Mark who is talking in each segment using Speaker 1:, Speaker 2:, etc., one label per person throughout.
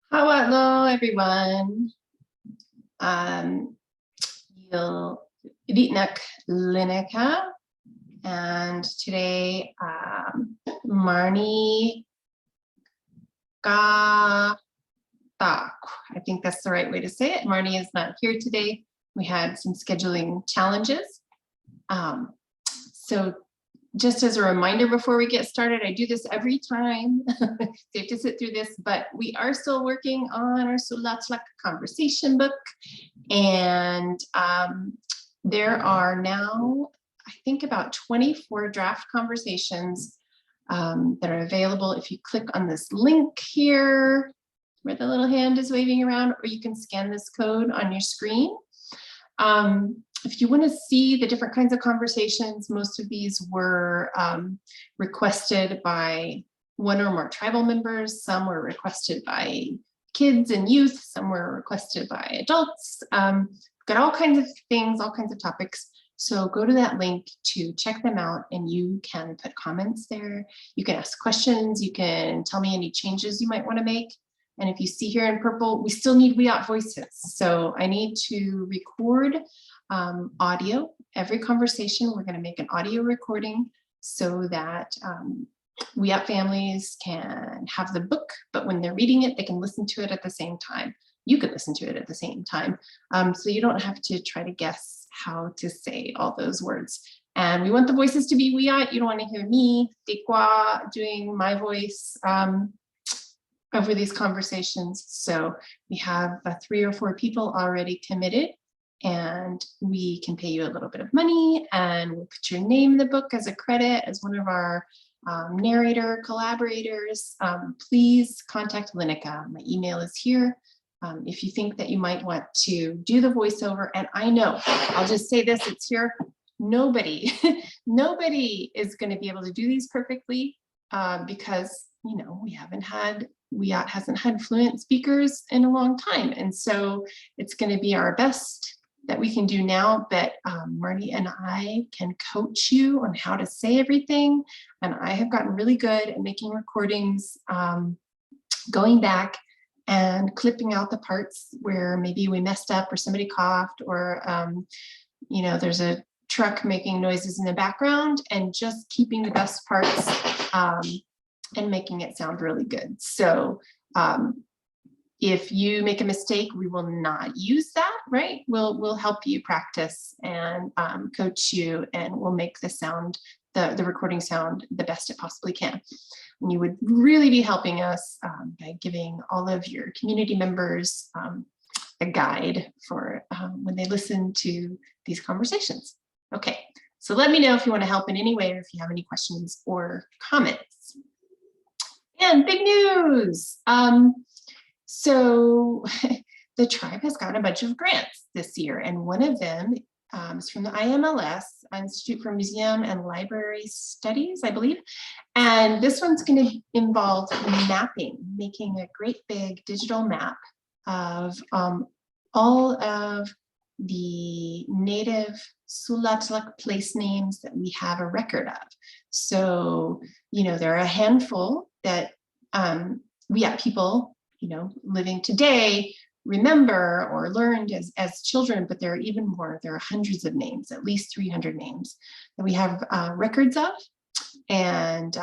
Speaker 1: Hello, everyone. You'll Vitnak Linica, and today Marnie Gatak. I think that's the right way to say it. Marnie is not here today. We had some scheduling challenges. So just as a reminder before we get started, I do this every time. So you have to sit through this, but we are still working on our Soulatluk conversation book. And there are now, I think, about 24 draft conversations that are available if you click on this link here where the little hand is waving around, or you can scan this code on your screen. If you want to see the different kinds of conversations, most of these were requested by one or more tribal members. Some were requested by kids and youth. Some were requested by adults. Got all kinds of things, all kinds of topics. So go to that link to check them out, and you can put comments there. You can ask questions. You can tell me any changes you might want to make. And if you see here in purple, we still need Wiyot voices. So I need to record audio. Every conversation, we're going to make an audio recording so that Wiyot families can have the book, but when they're reading it, they can listen to it at the same time. You could listen to it at the same time. So you don't have to try to guess how to say all those words. And we want the voices to be Wiyot. You don't want to hear me, Tikwa, doing my voice over these conversations. So we have 3 or 4 people already committed, and we can pay you a little bit of money, and we'll put your name in the book as a credit as one of our narrator collaborators. Please contact Linica. My email is here. If you think that you might want to do the voiceover, and I know, I'll just say this, it's here, nobody is going to be able to do these perfectly because, you know, Wiyot hasn't had fluent speakers in a long time. And so it's going to be our best that we can do now, but Marnie and I can coach you on how to say everything. And I have gotten really good at making recordings, going back and clipping out the parts where maybe we messed up or somebody coughed or, you know, there's a truck making noises in the background, and just keeping the best parts and making it sound really good. So if you make a mistake, we will not use that, right? We'll help you practice and coach you, and we'll make the sound, the recording sound the best it possibly can. And you would really be helping us by giving all of your community members a guide for when they listen to these conversations. Okay, so let me know if you want to help in any way, or if you have any questions or comments. And big news. So the tribe has gotten a bunch of grants this year, and one of them is from the IMLS, Institute for Museum and Library Studies, I believe. And this one's going to involve mapping, making a great big digital map of all of the native Soulatluk place names that we have a record of. So, you know, there are a handful that Wiyot people, you know, living today remember or learned as children, but there are even more. There are hundreds of names, at least 300 names that we have records of. And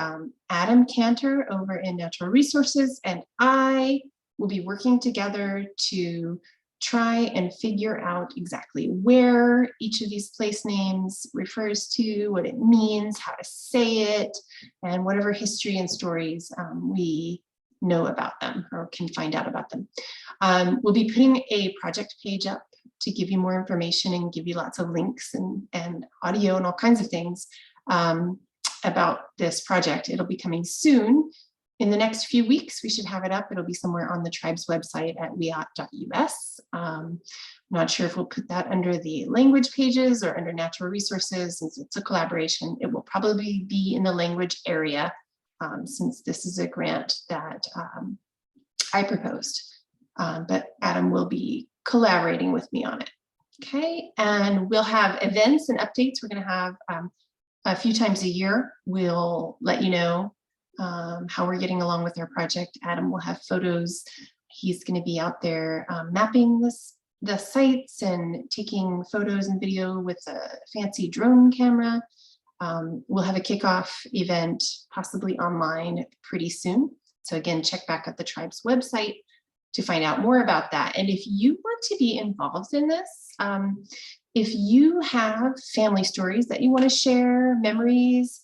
Speaker 1: Adam Cantor over in Natural Resources and I will be working together to try and figure out exactly where each of these place names refers to, what it means, how to say it, and whatever history and stories we know about them or can find out about them. We'll be putting a project page up to give you more information and give you lots of links and audio and all kinds of things about this project. It'll be coming soon. In the next few weeks, we should have it up. It'll be somewhere on the tribe's website at wiyot.us. I'm not sure if we'll put that under the language pages or under natural resources. Since it's a collaboration, it will probably be in the language area, since this is a grant that I proposed. But Adam will be collaborating with me on it. Okay, and we'll have events and updates. We're going to have a few times a year. We'll let you know how we're getting along with our project. Adam will have photos. He's going to be out there mapping the sites and taking photos and video with a fancy drone camera. We'll have a kickoff event, possibly online, pretty soon. So again, check back at the tribe's website to find out more about that. And if you want to be involved in this, if you have family stories that you want to share, memories,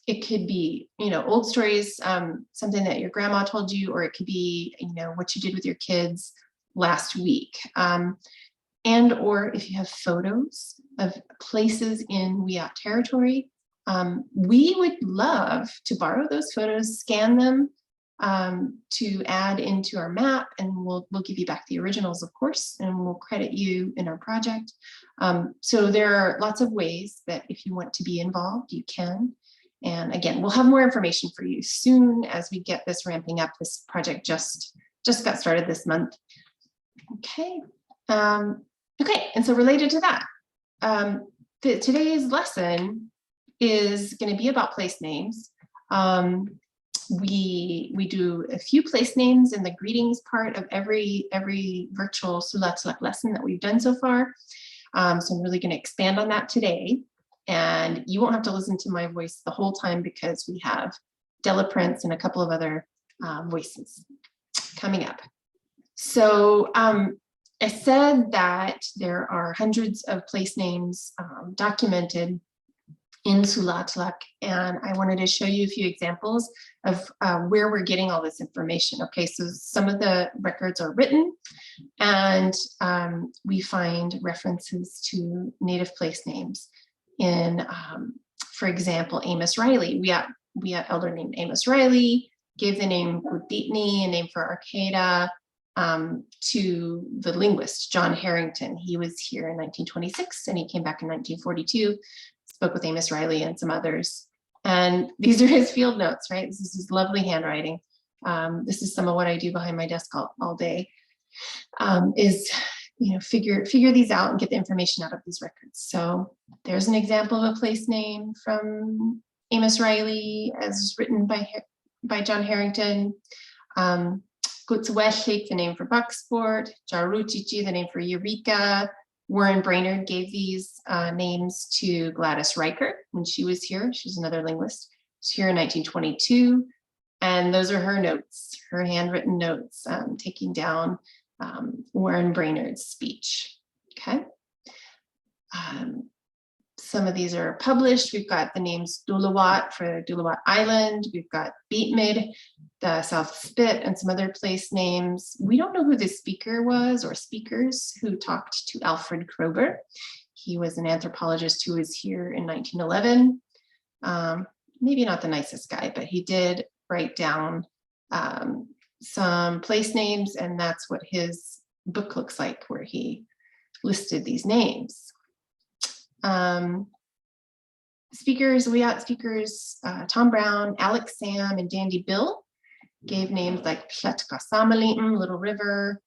Speaker 1: it could be, old stories, something that your grandma told you, or it could be, what you did with your kids last week. And or if you have photos of places in Wiyot territory, we would love to borrow those photos, scan them to add into our map, and we'll give you back the originals, of course, and we'll credit you in our project. So there are lots of ways that if you want to be involved, you can. And again, we'll have more information for you soon as we get this ramping up. This project just got started this month. Okay. Okay, and so related to that, today's lesson is going to be about place names. We do a few place names in the greetings part of every virtual Soulatluk lesson that we've done so far. So I'm really going to expand on that today. And you won't have to listen to my voice the whole time because we have Della Prince and a couple of other voices coming up. So I said that there are hundreds of place names documented in Soulatluk, and I wanted to show you a few examples of where we're getting all this information. Okay, so some of the records are written, and we find references to native place names in, for example, Amos Riley. We had elder named Amos Riley, gave the name Guditni, a name for Arcata, to the linguist, John Harrington. He was here in 1926 and he came back in 1942, spoke with Amos Riley and some others. And these are his field notes, right? This is his lovely handwriting. This is some of what I do behind my desk all day, is, figure these out and get the information out of these records. So there's an example of a place name from Amos Riley as written by John Harrington. Kutzweshik, the name for Bucksport, Jaruchichi, the name for Eureka. Warren Brainerd gave these names to Gladys Riker when she was here. She's another linguist. She's here in 1922. And those are her notes, her handwritten notes, taking down Warren Brainerd's speech. Okay. Some of these are published. We've got the names Dulawat for Dulawat Island. We've got Beatmid, the South Spit, and some other place names. We don't know who the speaker was or speakers who talked to Alfred Kroger. He was an anthropologist who was here in 1911. Maybe not the nicest guy, but he did write down some place names, and that's what his book looks like, where he listed these names. Speakers, Wiyot speakers, Tom Brown, Alex Sam, and Dandy Bill gave names like Pletka Samalitim, Little River,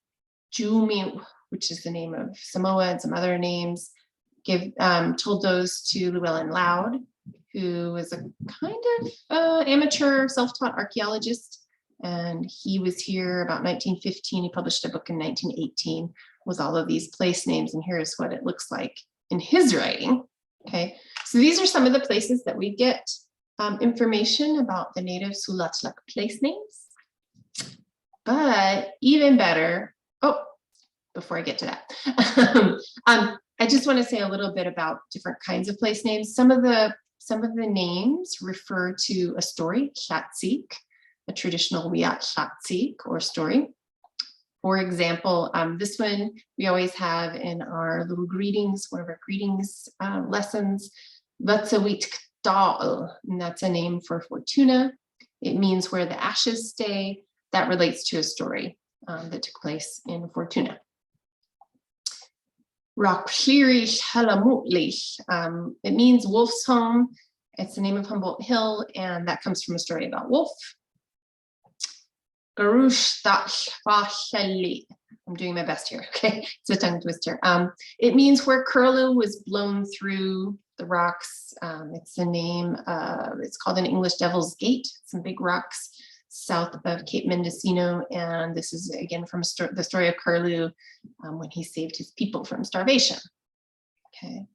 Speaker 1: Jumi, which is the name of Samoa, and some other names. Told those to Llewellyn Loud, who was a kind of amateur self-taught archaeologist. And he was here about 1915. He published a book in 1918 with all of these place names. And here's what it looks like in his writing. Okay, so these are some of the places that we get information about the native Soulatluk place names. But even better, before I get to that, I just want to say a little bit about different kinds of place names. Some of the names refer to a story, Shatsik, a traditional Wiyot Shatsik or story. For example, this one we always have in our little greetings, one of our greetings lessons, Vatsawit Kdal, and that's a name for Fortuna. It means where the ashes stay. That relates to a story that took place in Fortuna. Rakshirish Halamutlish, it means wolf's home. It's the name of Humboldt Hill, and that comes from a story about wolf. Garush Dashvashali. I'm doing my best here, okay? It's a tongue twister. It means where curlew was blown through the rocks. It's the name, it's called an English Devil's Gate, some big rocks south of Cape Mendocino. And this is again from the story of Curlew when he saved his people from starvation. Okay,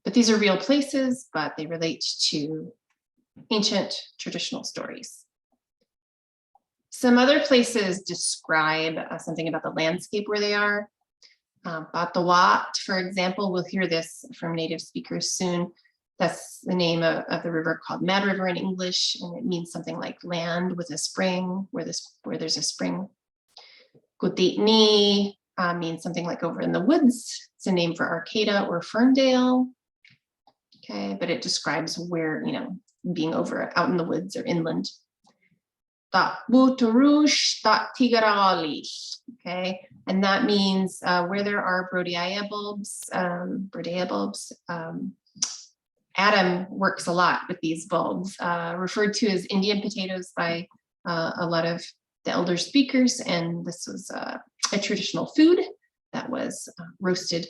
Speaker 1: but these are real places, but they relate to ancient traditional stories. Some other places describe something about the landscape where they are. Batawat, for example, we'll hear this from native speakers soon. That's the name of the river called Mad River in English, and it means something like land with a spring, where there's a spring. Kutitni means something like over in the woods. It's a name for Arcata or Ferndale. Okay, but it describes where, being over out in the woods or inland. Buturush, Tigarali. Okay, and that means where there are Brodeia bulbs. Adam works a lot with these bulbs, referred to as Indian potatoes by a lot of the elder speakers, and this was a traditional food that was roasted.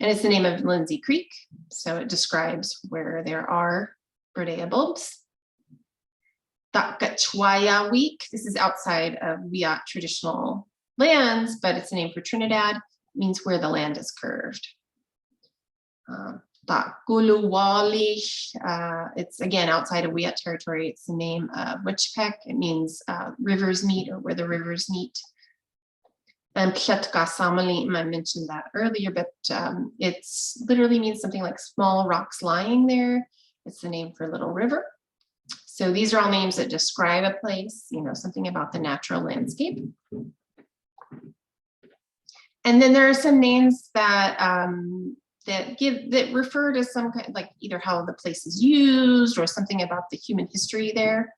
Speaker 1: And it's the name of Lindsay Creek, so it describes where there are Brodeia bulbs. Takachwaya Week, this is outside of Wiyot traditional lands, but it's a name for Trinidad. It means where the land is curved. Takuluwali, it's again outside of Wiyot territory. It's the name of Wichpek. It means rivers meet or where the rivers meet. And Pshetka Samalim, I mentioned that earlier, but it's literally means something like small rocks lying there. It's the name for Little River. So these are all names that describe a place, something about the natural landscape. And then there are some names that that refer to some kind, like either how the place is used or something about the human history there.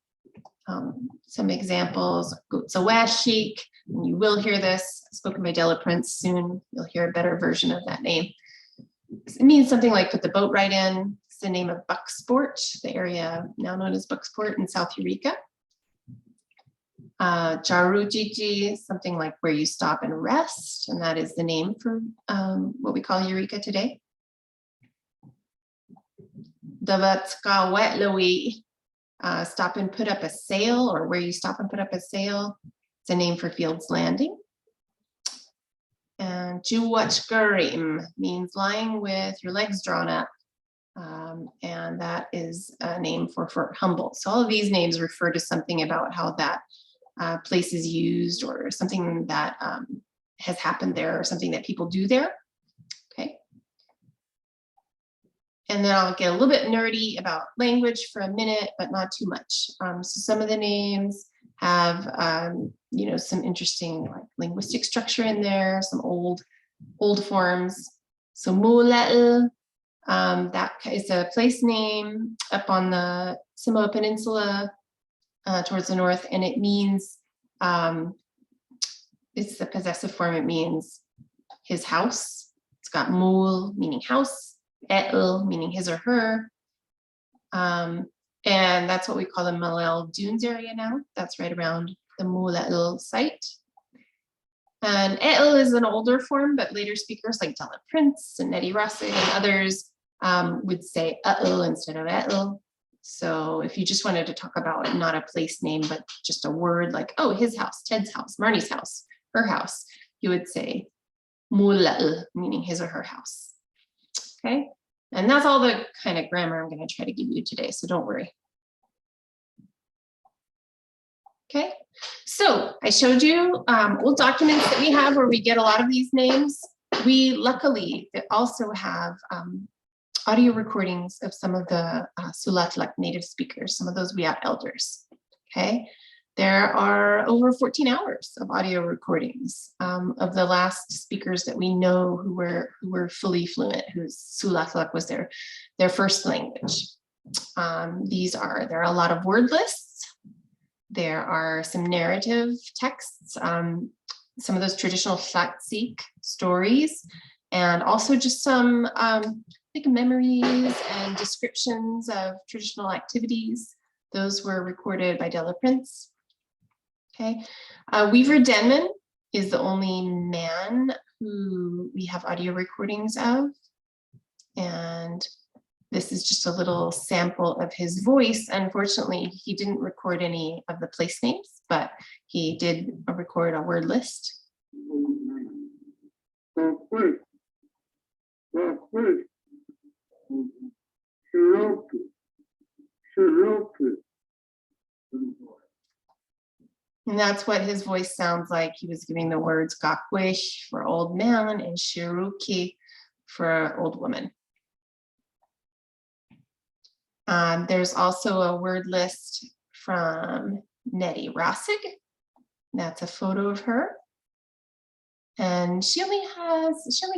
Speaker 1: Some examples: Gutsawashik, and you will hear this spoken by Della Prince soon. You'll hear a better version of that name. It means something like put the boat right in. It's the name of Bucksport, the area now known as Bucksport in South Eureka. Jarujiji, something like where you stop and rest, and that is the name for what we call Eureka today. Davatska wet Louwi, stop and put up a sail, or where you stop and put up a sail. It's a name for Fields Landing. And Juwachgarim means lying with your legs drawn up. And that is a name for Fort Humboldt. So all of these names refer to something about how that place is used, or something that has happened there, or something that people do there. Okay. And then I'll get a little bit nerdy about language for a minute, but not too much. So some of the names have, some interesting linguistic structure in there, some old forms. So Soulatluk, that is a place name up on the Samoa Peninsula towards the north, and it means, it's the possessive form. It means his house. It's got mul, meaning house, etl, meaning his or her. And that's what we call the Malel Dunes area now. That's right around the Soulatluk site. And etl is an older form, but later speakers like Della Prince and Nettie Rossig and others would say etl instead of etl. So if you just wanted to talk about not a place name, but just a word like, oh, his house, Ted's house, Marnie's house, her house, you would say Soulatluk, meaning his or her house. Okay. And that's all the kind of grammar I'm going to try to give you today, so don't worry. Okay, so I showed you old documents that we have where we get a lot of these names. We luckily also have audio recordings of some of the Soulatluk native speakers, some of those Wiyot elders. Okay, there are over 14 hours of audio recordings of the last speakers that we know who were fully fluent, whose Soulatluk was their first language. There are a lot of word lists. There are some narrative texts, some of those traditional Tlahtseek stories, and also just some like memories and descriptions of traditional activities. Those were recorded by Della Prince. Okay, Weaver Denman is the only man who we have audio recordings of, and This is just a little sample of his voice. Unfortunately, he didn't record any of the place names, but he did record a word list. And that's what his voice sounds like. He was giving the words gakwish for old man and shiruki for old woman. There's also a word list from Nettie Rossig. That's a photo of her. And she only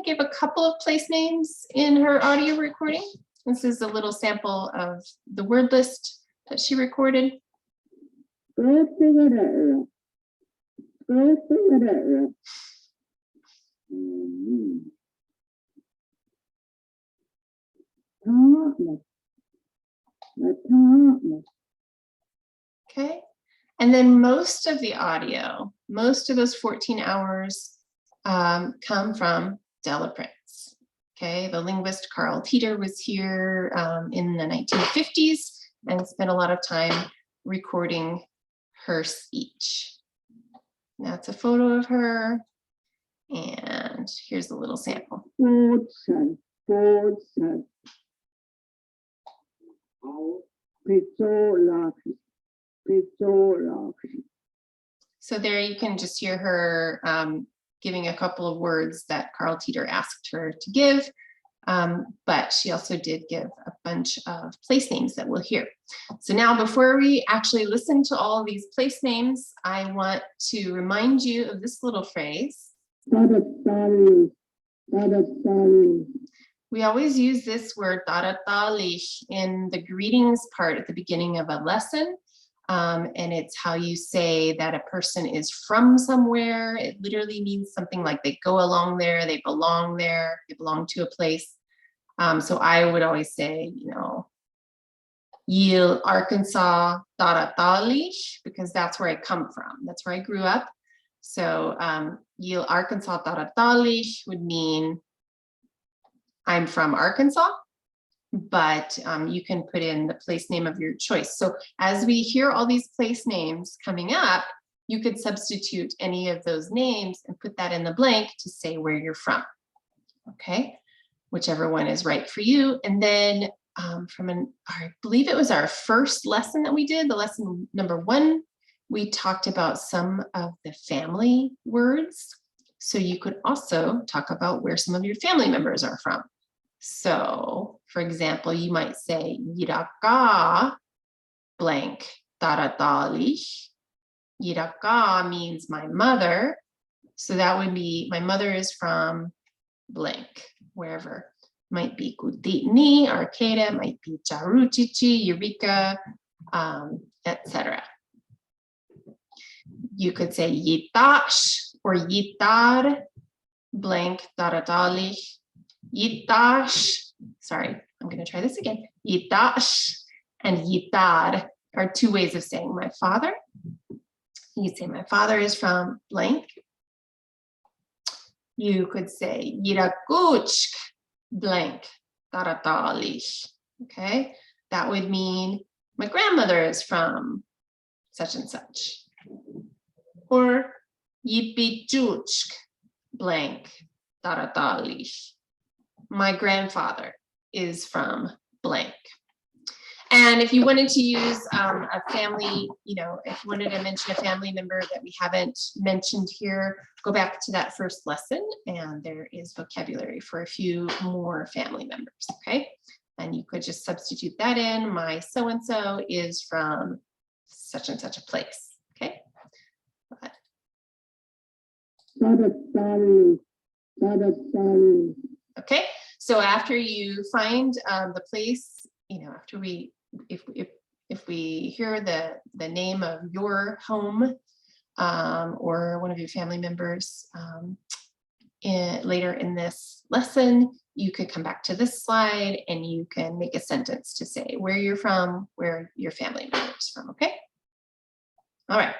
Speaker 1: gave a couple of place names in her audio recording. This is a little sample of the word list that she recorded. Okay, and then most of the audio, most of those 14 hours come from Della Prince. Okay, the linguist Carl Teeter was here in the 1950s and spent a lot of time recording her speech. That's a photo of her, and here's a little sample. So there you can just hear her giving a couple of words that Carl Teeter asked her to give, but she also did give a bunch of place names that we'll hear. So now before we actually listen to all of these place names, I want to remind you of this little phrase. We always use this word taratalish in the greetings part at the beginning of a lesson. And it's how you say that a person is from somewhere. It literally means something like they go along there, they belong to a place. So I would always say, you know, Yale, Arkansas, taratalish, because that's where I come from. That's where I grew up. So Yale, Arkansas, taratalish would mean I'm from Arkansas, but you can put in the place name of your choice. So as we hear all these place names coming up, you could substitute any of those names and put that in the blank to say where you're from, okay? Whichever one is right for you. And then I believe it was our first lesson that we did, the lesson number 1, we talked about some of the family words. So you could also talk about where some of your family members are from. So, for example, you might say, Yiraka blank taratalish. Yiraka means my mother. So that would be, my mother is from blank, wherever. Might be Kutitni, Arcata, might be Charuchichi, Eureka, etc. You could say Yitash or Yitar blank taratalish. Yitash, sorry, I'm going to try this again. Yitash and yitar are 2 ways of saying my father. You say my father is from blank. You could say Yirakuchk blank taratalish. Okay, that would mean my grandmother is from such and such. Or Yipichuchk blank taratalish. My grandfather is from blank. And if you wanted to use a family, you know, if you wanted to mention a family member that we haven't mentioned here, go back to that first lesson and there is vocabulary for a few more family members, okay? And you could just substitute that in. My so-and-so is from such and such a place, okay? But, okay, so after you find the place, you know, after we, if we hear the name of your home or one of your family members later in this lesson, you could come back to this slide and you can make a sentence to say where you're from, where your family member is from, okay? All right.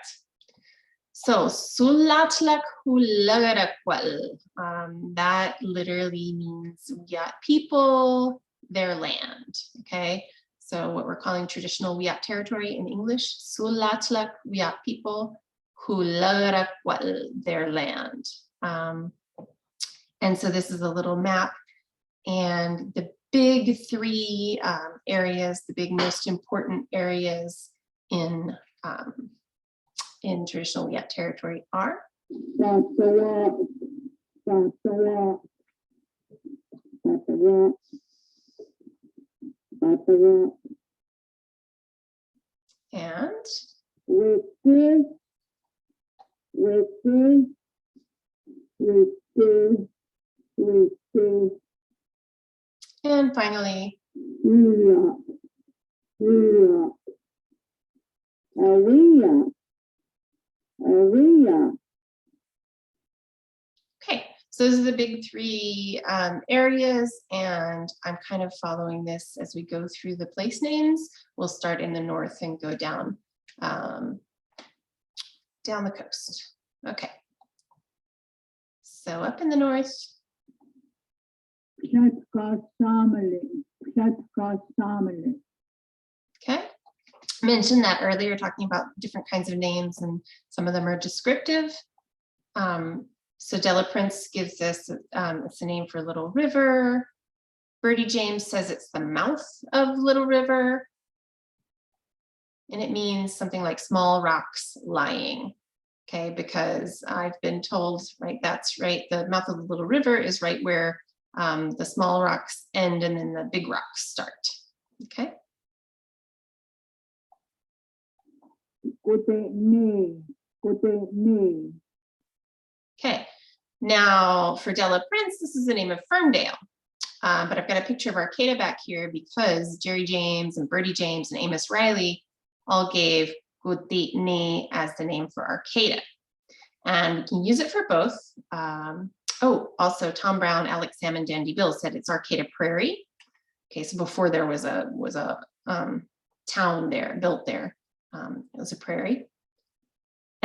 Speaker 1: So, Soulatluk hulagarakwal. That literally means Wiyot people their land, okay? So what we're calling traditional Wiyot territory in English, Soulatluk Wiyot people, Hularak their land. And so this is a little map, and the big three areas, the big most important areas in traditional Wiyot territory are and finally okay, so those are the big three areas, and I'm kind of following this as we go through the place names. We'll start in the north and go down down the coast. Okay, so up in the north. Okay, mentioned that earlier, talking about different kinds of names, and some of them are descriptive. So Della Prince gives us, it's a name for Little River. Bertie James says it's the mouth of Little River. And it means something like small rocks lying. Okay, because I've been told, right, that's right, the mouth of the Little River is right where the small rocks end and then the big rocks start. Okay. Okay, now for Della Prince, this is the name of Ferndale. But I've got a picture of Arcata back here because Jerry James and Bertie James and Amos Riley all gave Gutitni as the name for Arcata. And we can use it for both. Oh, also Tom Brown, Alex Salmon, Dandy Bill said it's Arcata Prairie. Okay, so before there was a town there, built there, it was a prairie.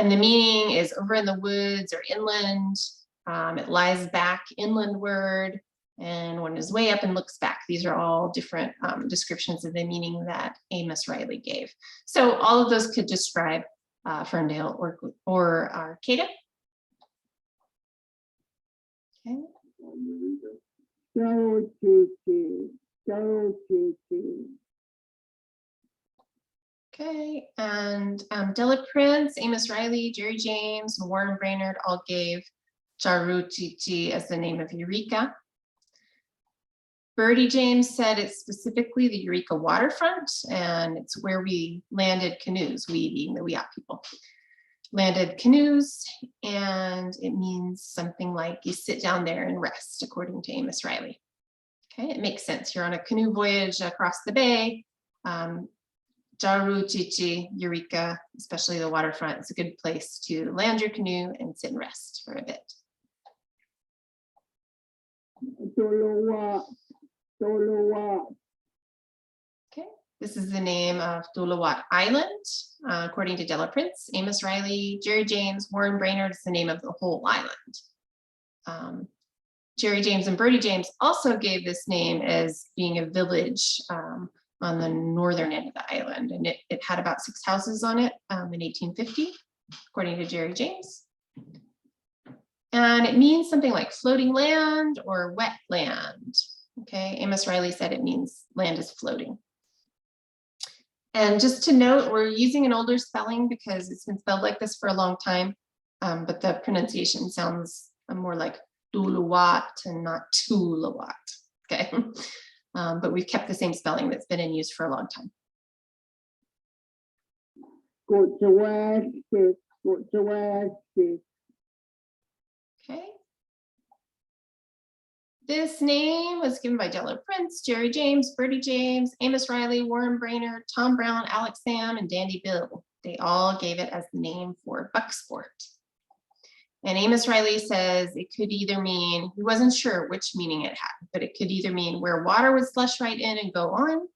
Speaker 1: And the meaning is over in the woods or inland. It lies back inlandward, and one is way up and looks back. These are all different descriptions of the meaning that Amos Riley gave. So all of those could describe Ferndale or Arcata. Okay. Okay, and Della Prince, Amos Riley, Jerry James, and Warren Brainerd all gave Jarutichi as the name of Eureka. Bertie James said it's specifically the Eureka waterfront, and it's where we landed canoes, we being the Wiyot people. Landed canoes, and it means something like you sit down there and rest, according to Amos Riley. Okay, it makes sense. You're on a canoe voyage across the bay. Jarutichi, Eureka, especially the waterfront, is a good place to land your canoe and sit and rest for a bit. Okay, this is the name of Dulawat Island, according to Della Prince, Amos Riley, Jerry James, Warren Brainerd is the name of the whole island. Jerry James and Bertie James also gave this name as being a village on the northern end of the island, and it had about 6 houses on it in 1850, according to Jerry James. And it means something like floating land or wet land. Okay, Amos Riley said it means land is floating. And just to note, we're using an older spelling because it's been spelled like this for a long time, but the pronunciation sounds more like Duluwat and not Tulawat. Okay. But we've kept the same spelling that's been in use for a long time. Okay. This name was given by Della Prince, Jerry James, Bertie James, Amos Riley, Warren Brainerd, Tom Brown, Alex Sam, and Dandy Bill. They all gave it as the name for bucksport. And Amos Riley says it could either mean, he wasn't sure which meaning it had, but it could either mean where water would slush right in and go on,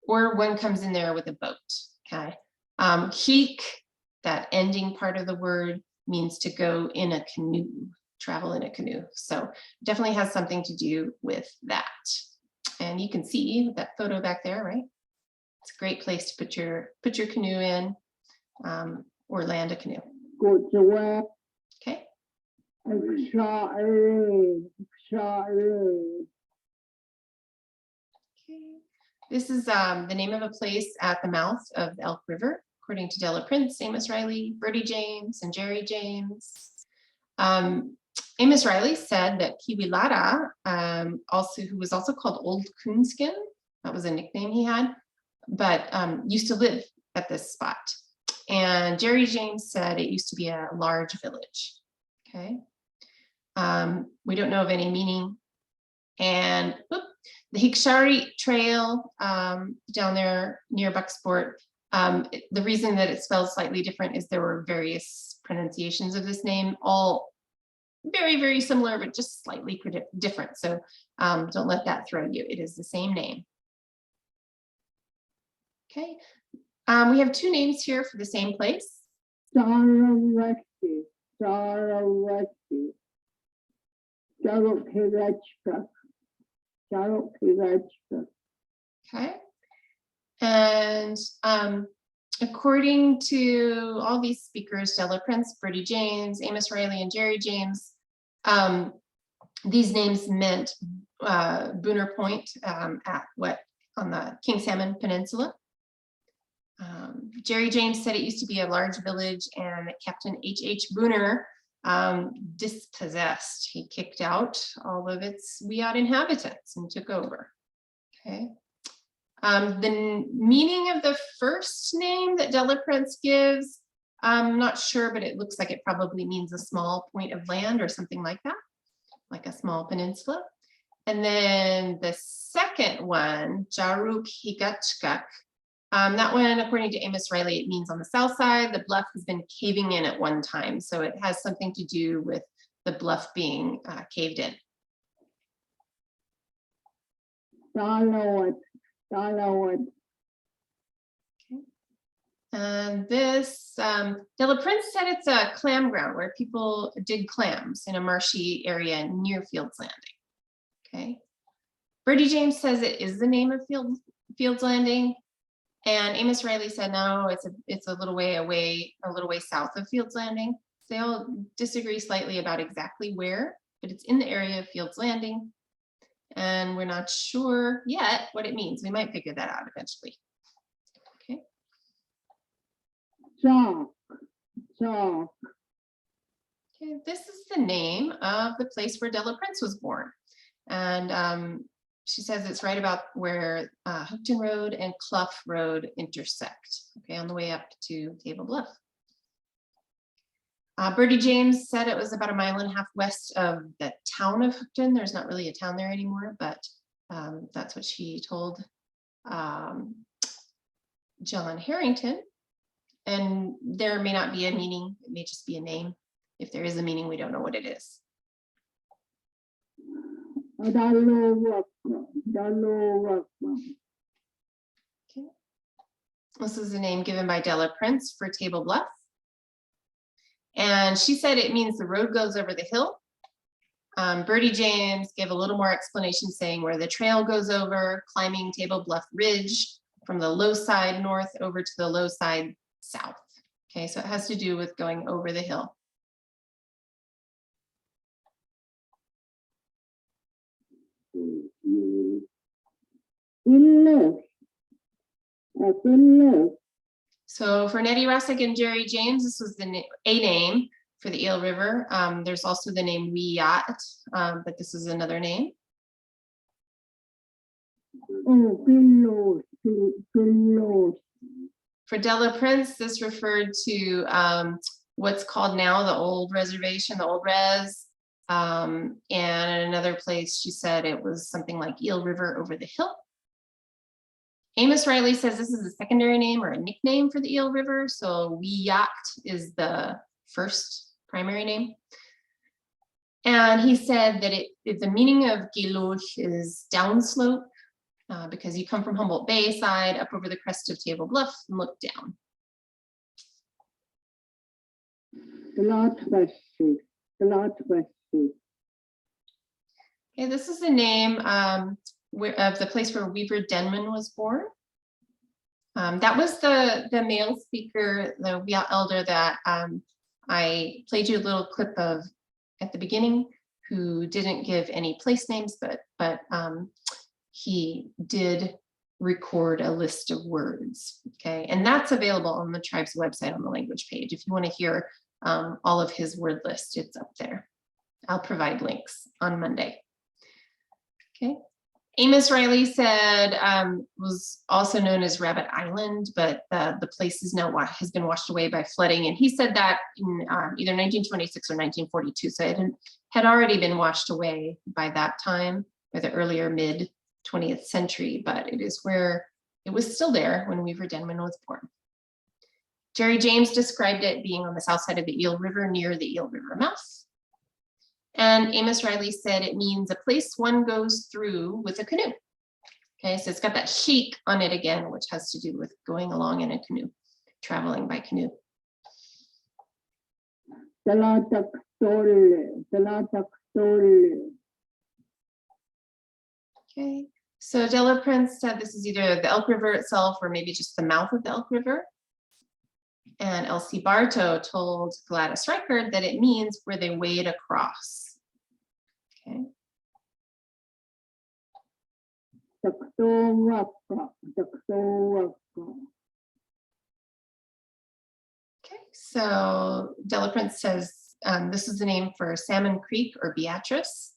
Speaker 1: or one comes in there with a boat, okay? Heek, that ending part of the word, means to go in a canoe, travel in a canoe. So definitely has something to do with that. And you can see that photo back there, right? It's a great place to put your canoe in, or land a canoe. Okay. This is the name of a place at the mouth of the Elk River, according to Della Prince, Amos Riley, Bertie James, and Jerry James. Amos Riley said that Kiwilata, who was also called Old Coonskin, that was a nickname he had, but used to live at this spot. And Jerry James said it used to be a large village. Okay. We don't know of any meaning. And the Hikshari Trail down there near Bucksport, the reason that it spelled slightly different is there were various pronunciations of this name, all very, very similar, but just slightly different. So don't let that throw you. It is the same name. Okay. We have two names here for the same place. Okay. And according to all these speakers, Della Prince, Bertie James, Amos Riley, and Jerry James, these names meant Booner Point on the King Salmon Peninsula. Jerry James said it used to be a large village and that Captain H.H. Booner dispossessed. He kicked out all of its Wiyot inhabitants and took over. Okay. The meaning of the first name that Della Prince gives, I'm not sure, but it looks like it probably means a small point of land or something like that, like a small peninsula. And then the second one, Jaruk Higachkak, that one, according to Amos Riley, it means on the south side, the bluff has been caving in at one time. So it has something to do with the bluff being caved in. Okay. And this, Della Prince said it's a clam ground where people dig clams in a marshy area near Fields Landing. Okay. Bertie James says it is the name of Fields Landing. And Amos Riley said, no, it's a little way away, a little way south of Fields Landing. They all disagree slightly about exactly where, but it's in the area of Fields Landing. And we're not sure yet what it means. We might figure that out eventually. Okay. Okay, this is the name of the place where Della Prince was born. And she says it's right about where Hookton Road and Clough Road intersect, okay, on the way up to Table Bluff. Bertie James said it was about 1.5 miles west of the town of Hookton. There's not really a town there anymore, but that's what she told John Harrington. And there may not be a meaning, it may just be a name. If there is a meaning, we don't know what it is. Okay. This is a name given by Della Prince for Table Bluff. And she said it means the road goes over the hill. Bertie James gave a little more explanation saying where the trail goes over, climbing Table Bluff Ridge from the low side north over to the low side south. Okay, so it has to do with going over the hill. So for Nettie Rossick and Jerry James, this was a name for the Eel River. There's also the name Wiyot, but this is another name. For Della Prince, this referred to what's called now the old reservation, the old res. And in another place, she said it was something like Eel River over the hill. Amos Riley says this is a secondary name or a nickname for the Eel River. So Wiyot is the first primary name. And he said that the meaning of Giluch is downslope because you come from Humboldt Bay side up over the crest of Table Bluff and look down. Okay, this is the name of the place where Weaver Denman was born. That was the male speaker, the Wiyot elder that I played you a little clip of at the beginning, who didn't give any place names, but he did record a list of words. Okay, and that's available on the tribe's website on the language page. If you want to hear all of his word list, it's up there. I'll provide links on Monday. Okay. Amos Riley said was also known as Rabbit Island, but the place is now has been washed away by flooding. And he said that in either 1926 or 1942. So it had already been washed away by that time, by the earlier mid 20th century, but it is where it was still there when Weaver Denman was born. Jerry James described it being on the south side of the Eel River near the Eel River mouth. And Amos Riley said it means a place one goes through with a canoe. Okay, so it's got that chic on it again, which has to do with going along in a canoe, traveling by canoe. Okay, so Della Prince said this is either the Elk River itself or maybe just the mouth of the Elk River. And Elsie Bartow told Gladys Reichard that it means where they wade across. Okay. Okay, so Della Prince says this is the name for Salmon Creek or Beatrice.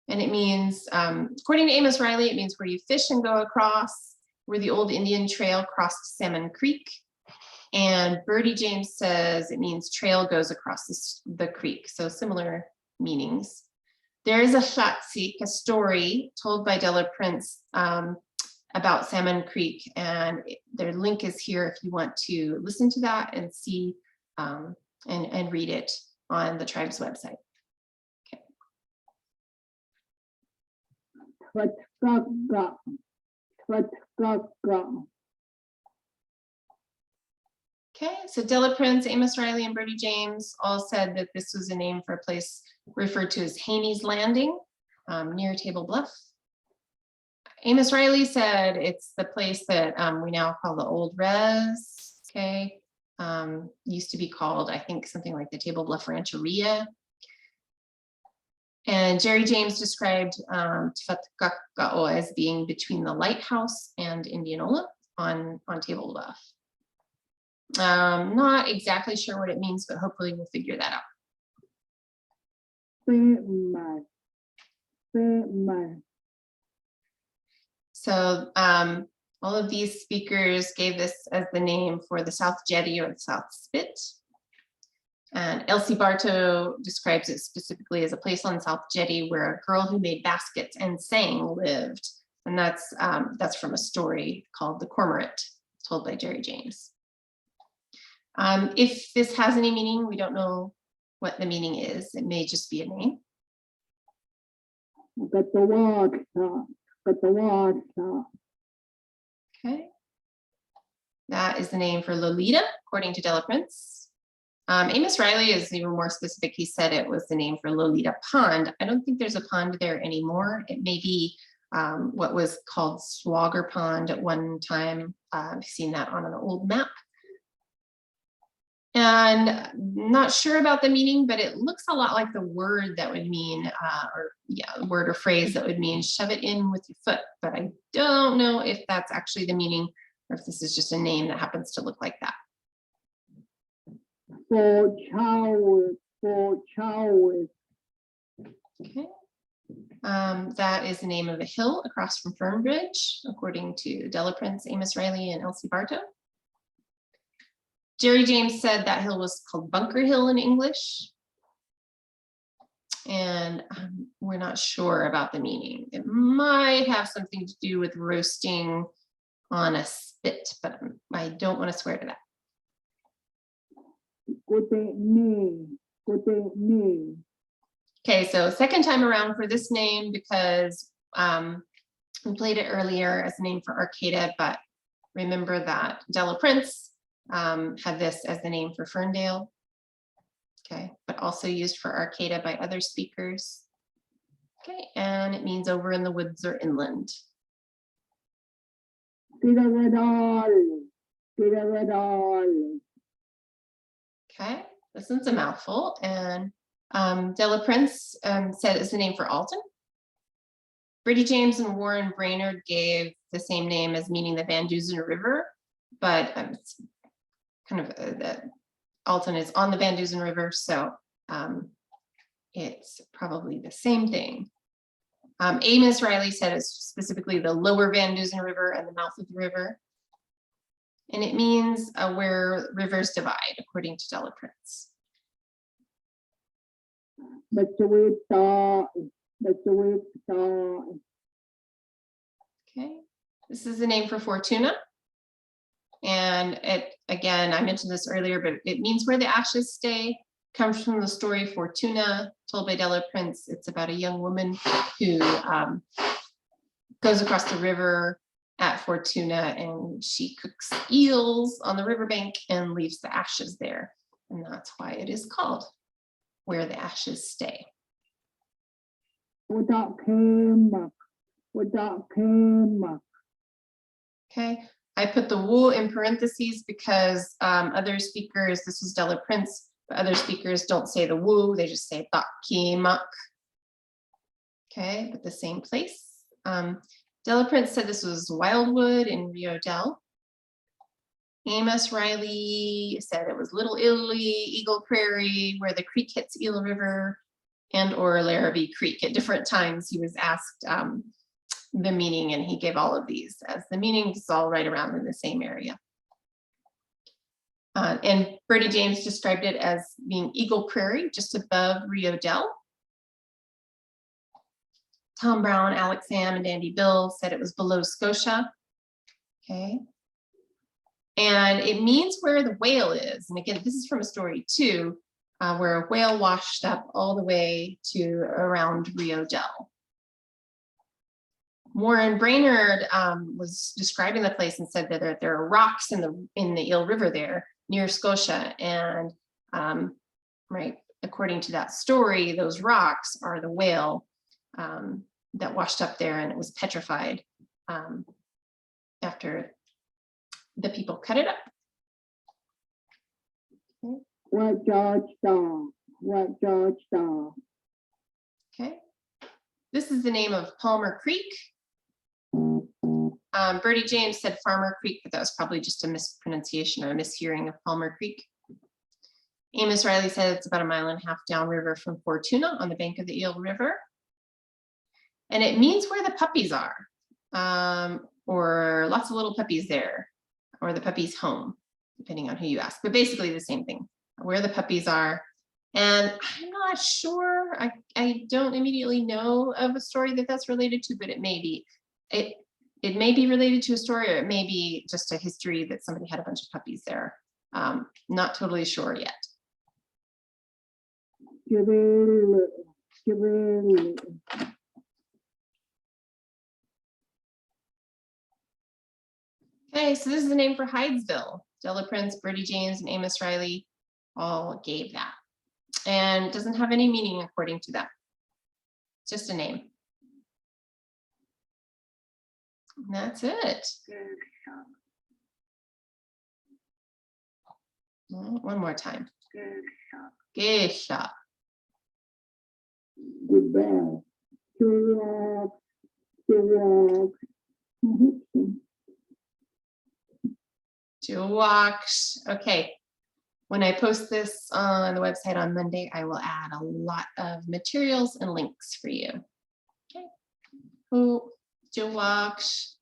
Speaker 1: And it means, according to Amos Riley, it means where you fish and go across, where the old Indian trail crossed Salmon Creek. And Birdie James says it means trail goes across the creek. So similar meanings. There is a Flatsik, a story told by Della Prince about Salmon Creek, and their link is here if you want to listen to that and see and read it on the tribe's website. Okay, so Della Prince, Amos Riley, and Birdie James all said that this was a name for a place referred to as Haney's Landing near Table Bluff. Amos Riley said it's the place that we now call the Old Res. Okay, used to be called, I think, something like the Table Bluff Rancheria. And Jerry James described Tfatkaka'o as being between the lighthouse and Indianola on Table Bluff. Not exactly sure what it means, but hopefully we'll figure that out. So all of these speakers gave this as the name for the South Jetty or the South Spit. And Elsie Bartow describes it specifically as a place on South Jetty where a girl who made baskets and sang lived. And that's from a story called The Cormorant, told by Jerry James. If this has any meaning, we don't know what the meaning is. It may just be a name. Okay. That is the name for Lolita, according to Della Prince. Amos Riley is even more specific. He said it was the name for Lolita Pond. I don't think there's a pond there anymore. It may be what was called Swagger Pond at one time. I've seen that on an old map. And not sure about the meaning, but it looks a lot like the word that would mean, word or phrase that would mean shove it in with your foot. But I don't know if that's actually the meaning or if this is just a name that happens to look like that. Okay. That is the name of a hill across from Fernbridge, according to Della Prince, Amos Riley, and Elsie Bartow. Jerry James said that hill was called Bunker Hill in English. And we're not sure about the meaning. It might have something to do with roasting on a spit, but I don't want to swear to that. Okay, so second time around for this name because we played it earlier as a name for Arcata, but remember that Della Prince had this as the name for Ferndale, okay, but also used for Arcata by other speakers. Okay, and it means over in the woods or inland. Okay, this one's a mouthful. And Della Prince said it's the name for Alton. Brady James and Warren Brainerd gave the same name as meaning the Van Dusen River, but it's kind of that Alton is on the Van Dusen River, so it's probably the same thing. Amos Riley said it's specifically the lower Van Dusen River and the mouth of the river. And it means where rivers divide, according to Della Prince. Okay, this is the name for Fortuna. And it, again, I mentioned this earlier, but it means where the ashes stay. Comes from the story Fortuna, told by Della Prince. It's about a young woman who goes across the river at Fortuna, and she cooks eels on the riverbank and leaves the ashes there. And that's why it is called Where the Ashes Stay. Okay, I put the woo in parentheses because other speakers, this was Della Prince, but other speakers don't say the woo, they just say takimak. Okay, but the same place. Della Prince said this was Wildwood in Rio Del. Amos Riley said it was Little Italy, Eagle Prairie, where the creek hits Eel River, and or Larrabee Creek. At different times he was asked the meaning, and he gave all of these as the meaning is all right around in the same area. And Bertie James described it as being Eagle Prairie, just above Rio Del. Tom Brown, Alex Sam, and Dandy Bill said it was below Scotia. Okay. And it means where the whale is. And again, this is from a story too, where a whale washed up all the way to around Rio Del. Warren Brainerd was describing the place and said that there are rocks in the Eel River there near Scotia. And right, according to that story, those rocks are the whale that washed up there, and it was petrified after the people cut it up.
Speaker 2: What Georgetown? What Georgetown?
Speaker 1: Okay. This is the name of Palmer Creek. Bertie James said Farmer Creek, but that was probably just a mispronunciation or a mishearing of Palmer Creek. Amos Riley said it's about 1.5 miles downriver from Fortuna on the bank of the Eel River. And it means where the puppies are, or lots of little puppies there, or the puppy's home, depending on who you ask, but basically the same thing, where the puppies are. And I'm not sure, I don't immediately know of a story that that's related to, but it may be. It may be related to a story, or it may be just a history that somebody had a bunch of puppies there. Not totally sure yet. Okay, so this is the name for Hydesville. Della Prince, Bertie James, and Amos Riley all gave that. And it doesn't have any meaning according to them. It's just a name. And that's it. One more time. Geisha.
Speaker 2: Goodbye.
Speaker 1: Jawaks. Okay. When I post this on the website on Monday, I will add a lot of materials and links for you. Okay. Oh, Jawaks.